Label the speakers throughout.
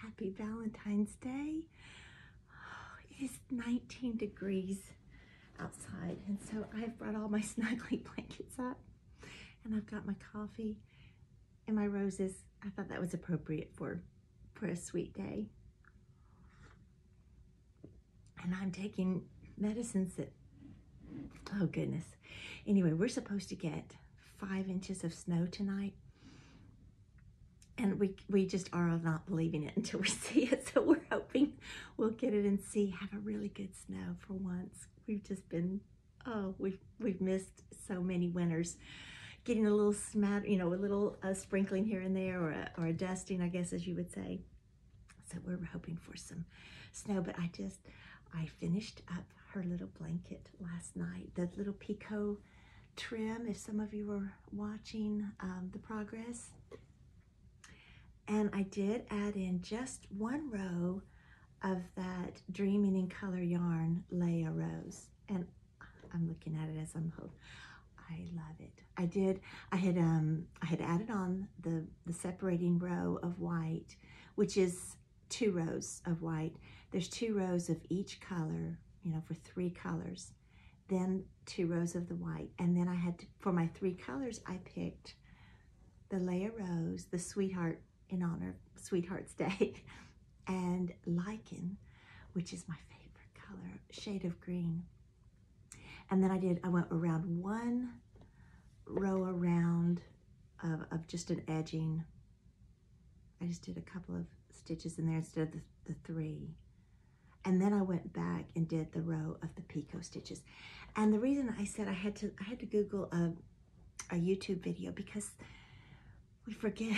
Speaker 1: Happy Valentine's Day. Oh, it is 19 degrees outside, and so I've brought all my snuggly blankets up, and I've got my coffee and my roses. I thought that was appropriate for a sweet day. And I'm taking medicines that, oh goodness. Anyway, we're supposed to get 5 inches of snow tonight. And we just are not believing it until we see it. So we're hoping we'll get it and have a really good snow for once. We've just been, oh, we've missed so many winters. Getting a little smatter, you know, a little sprinkling here and there, or a dusting, I guess, as you would say. So we're hoping for some snow. But I finished up her little blanket last night. The little picot trim, if some of you were watching the progress. And I did add in just 1 row of that Dreaming in Color yarn Leia Rose. And I'm looking at it as I love it. I had added on the separating row of white, which is 2 rows of white. There's 2 rows of each color, you know, for 3 colors. Then 2 rows of the white. And then I had to, for my 3 colors, I picked the Leia Rose, the Sweetheart, in honor of Sweetheart's Day, and Lichen, which is my favorite color, shade of green. And then I went around 1 row around of just an edging. I just did a couple of stitches in there instead of the 3. And then I went back and did the row of the picot stitches. And the reason I said I had to Google a YouTube video, because we forget.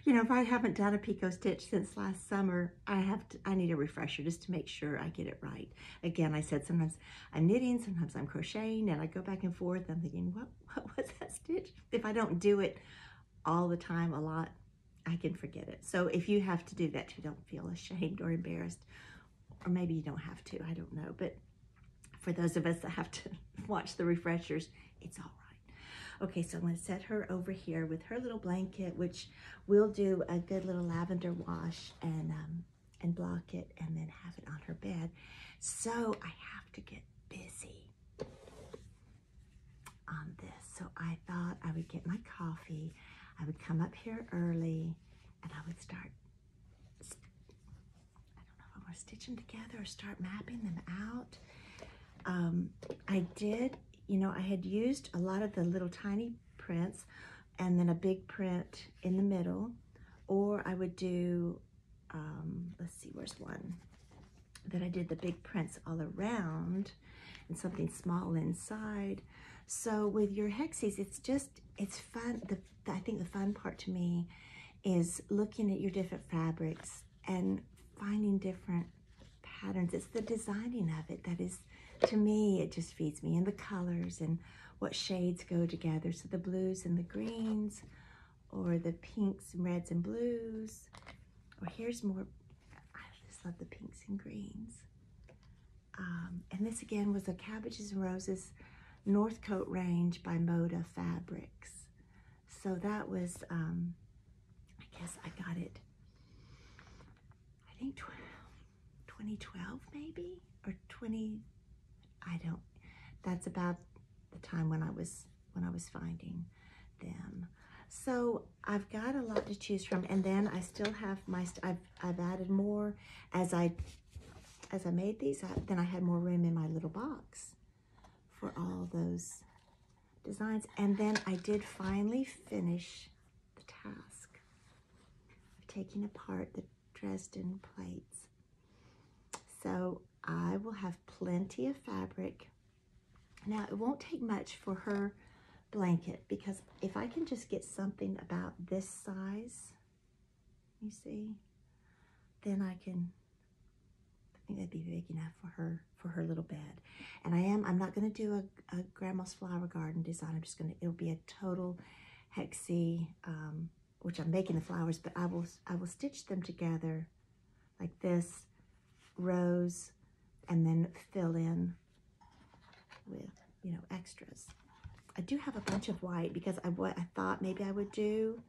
Speaker 1: You know, if I haven't done a picot stitch since last summer, I need a refresher just to make sure I get it right. Again, I said sometimes I'm knitting, sometimes I'm crocheting, and I go back and forth. I'm thinking, what was that stitch? If I don't do it all the time, a lot, I can forget it. So if you have to do that too, don't feel ashamed or embarrassed. Or maybe you don't have to, I don't know. But for those of us that have to watch the refreshers, it's all right. Okay, so I'm going to set her over here with her little blanket, which we'll do a good little lavender wash and block it, and then have it on her bed. So I have to get busy on this. So I thought I would get my coffee. I would come up here early, and I would start, I don't know if I want to stitch them together or start mapping them out. I did, you know, I had used a lot of the little tiny prints and then a big print in the middle, or I would do, let's see, where's one that I did the big prints all around and something small inside. So with your hexies, it's fun. I think the fun part to me is looking at your different fabrics and finding different patterns. It's the designing of it that is, to me, it just feeds me, and the colors and what shades go together. So the blues and the greens, or the pinks and reds and blues, or here's more, I just love the pinks and greens. And this again was a Cabbages and Roses Northcote range by Moda Fabrics. So that was, I guess I got it, I think 2012 maybe, or 20, that's about the time when I was finding them. So I've got a lot to choose from, and then I still have I've added more as I made these. Then I had more room in my little box for all those designs. And then I did finally finish the task of taking apart the Dresden plates. So I will have plenty of fabric. Now, it won't take much for her blanket, because if I can just get something about this size, you see, then I think that'd be big enough for her little bed. And I'm not going to do a Grandma's Flower Garden design. It'll be a total hexie, which I'm making the flowers, but I will stitch them together like this, rows, and then fill in with, you know, extras. I do have a bunch of white because I thought maybe I would do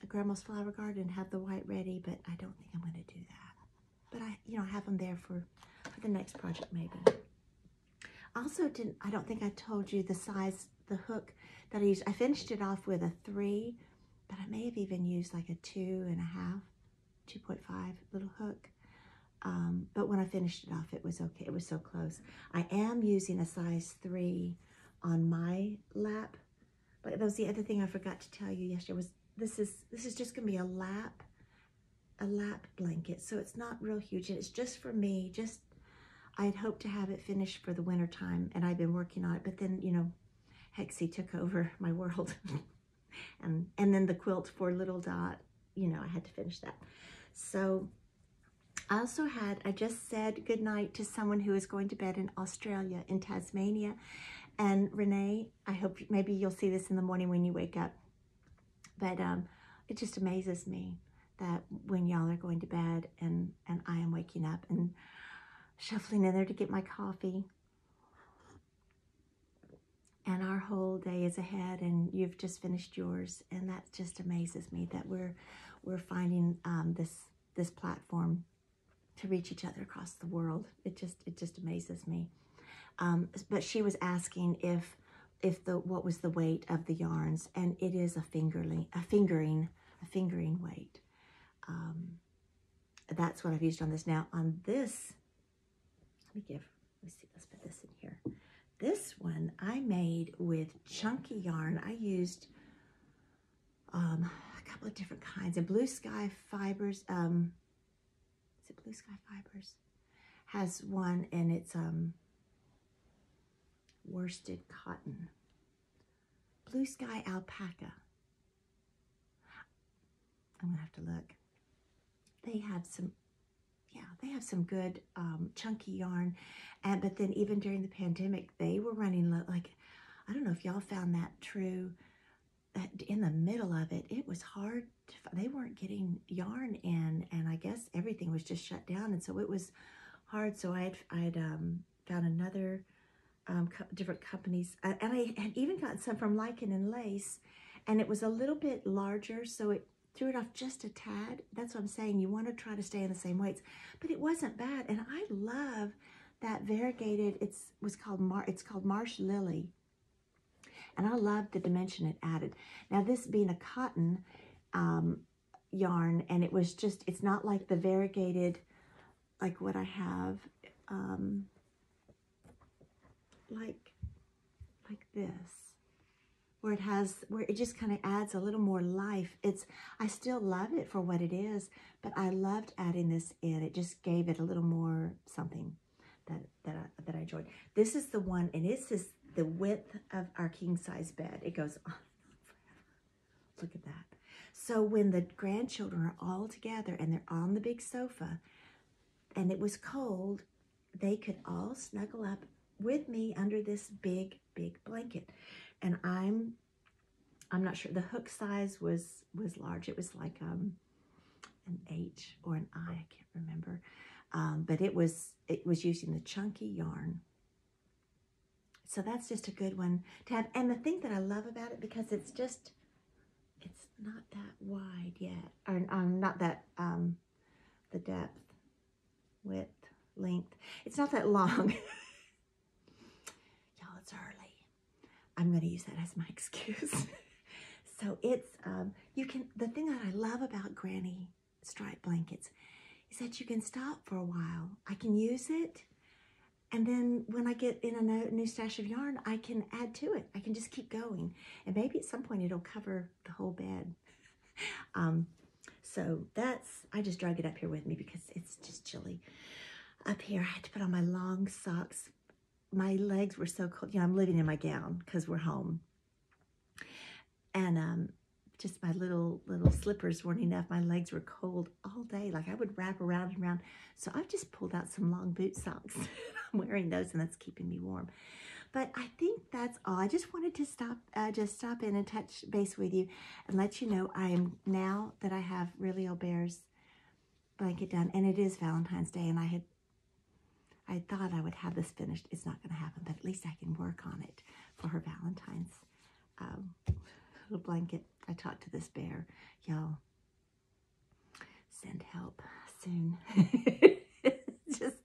Speaker 1: Grandma's Flower Garden, have the white ready, but I don't think I'm going to do that. But I, you know, have them there for the next project maybe. Also, I don't think I told you the size, the hook that I used. I finished it off with a 3, but I may have even used like a 2.5, 2.5 little hook. But when I finished it off, it was okay. It was so close. I am using a size 3 on my lap. But that was the other thing I forgot to tell you yesterday was this is just gonna be a lap blanket. So it's not real huge, and it's just for me. I had hoped to have it finished for the winter time, and I've been working on it, but then, you know, Hexie took over my world. and then the quilt for Little Dot, you know, I had to finish that. So I just said goodnight to someone who is going to bed in Australia, in Tasmania. And Renee, I hope maybe you'll see this in the morning when you wake up. But it just amazes me that when y'all are going to bed and I am waking up and shuffling in there to get my coffee. And our whole day is ahead, and you've just finished yours. And that just amazes me that we're finding this platform to reach each other across the world. It just amazes me. But she was asking what was the weight of the yarns, and it is a fingering weight. That's what I've used on this. Now on this, let's put this in here. This one I made with chunky yarn. I used a couple of different kinds of Blue Sky Fibers. Is it Blue Sky Fibers? Has one, and it's worsted cotton. Blue Sky Alpaca. I'm gonna have to look. They have some good chunky yarn, but then even during the pandemic, they were running like, I don't know if y'all found that true. That in the middle of it, it was hard. They weren't getting yarn in, and I guess everything was just shut down, and so it was hard. So I had found another different companies, and I had even gotten some from Lichen and Lace, and it was a little bit larger, so it threw it off just a tad. That's what I'm saying. You want to try to stay in the same weights, but it wasn't bad. And I love that variegated. It's called Marsh Lily, and I love the dimension it added. Now this being a cotton yarn, and it's not like the variegated like what I have, like this, where it just kind of adds a little more life. I still love it for what it is, but I loved adding this in. It just gave it a little more something that I enjoyed. This is the one, and this is the width of our king size bed. It goes on forever. Look at that. So when the grandchildren are all together and they're on the big sofa and it was cold, they could all snuggle up with me under this big blanket. And I'm not sure, the hook size was large. It was like an H or an I can't remember. But it was using the chunky yarn. So that's just a good one to have. And the thing that I love about it, because it's not that wide yet, or not that the depth, width, length. It's not that long. Y'all, it's early. I'm going to use that as my excuse. So it's, the thing that I love about granny stripe blankets is that you can stop for a while. I can use it, and then when I get in a new stash of yarn, I can add to it. I can just keep going, and maybe at some point it'll cover the whole bed. So I just drug it up here with me because it's just chilly up here. I had to put on my long socks. My legs were so cold. You know, I'm living in my gown because we're home. And just my little slippers weren't enough. My legs were cold all day. Like I would wrap around and around. So I've just pulled out some long boot socks. I'm wearing those, and that's keeping me warm. But I think that's all. I just wanted to stop in and touch base with you and let you know now that I have Really Aubert's blanket done, and it is Valentine's Day, and I thought I would have this finished. It's not going to happen, but at least I can work on it for her Valentine's. little blanket. I talked to this bear. Y'all, send help soon. Just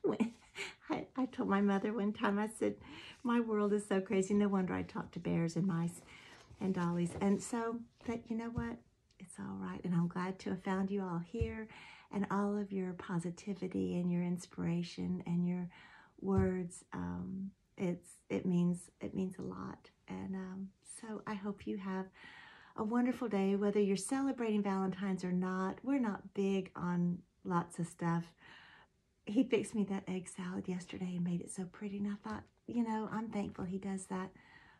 Speaker 1: when I told my mother one time, I said, my world is so crazy. No wonder I talk to bears and mice and dollies. And so, but you know what? It's all right. And I'm glad to have found you all here, and all of your positivity and your inspiration and your words. It means a lot. And so I hope you have a wonderful day, whether you're celebrating Valentine's or not. We're not big on lots of stuff. He fixed me that egg salad yesterday and made it so pretty, and I thought, you know, I'm thankful he does that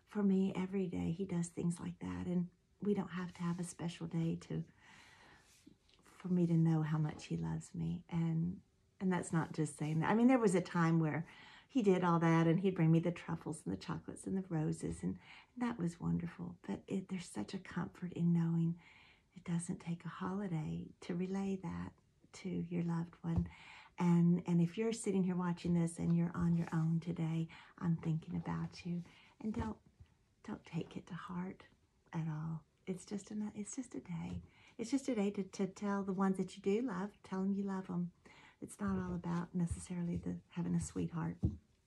Speaker 1: for me every day. He does things like that, and we don't have to have a special day for me to know how much he loves me. And that's not just saying that. I mean, there was a time where he did all that, and he'd bring me the truffles and the chocolates and the roses, and that was wonderful. But there's such a comfort in knowing it doesn't take a holiday to relay that to your loved one. And if you're sitting here watching this and you're on your own today, I'm thinking about you. And don't take it to heart at all. It's just a day. It's just a day to tell the ones that you do love, tell them you love them. It's not all about necessarily having a sweetheart.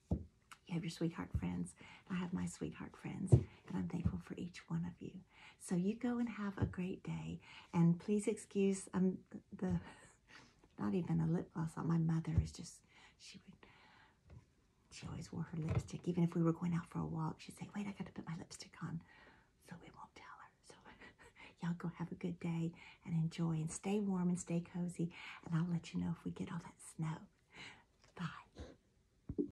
Speaker 1: You have your sweetheart friends. I have my sweetheart friends, and I'm thankful for each one of you. So you go and have a great day. And please excuse not even a lip gloss on. My mother is just, she always wore her lipstick. Even if we were going out for a walk, she'd say, wait, I got to put my lipstick on. So we won't tell her. So y'all go have a good day and enjoy and stay warm and stay cozy. And I'll let you know if we get all that snow.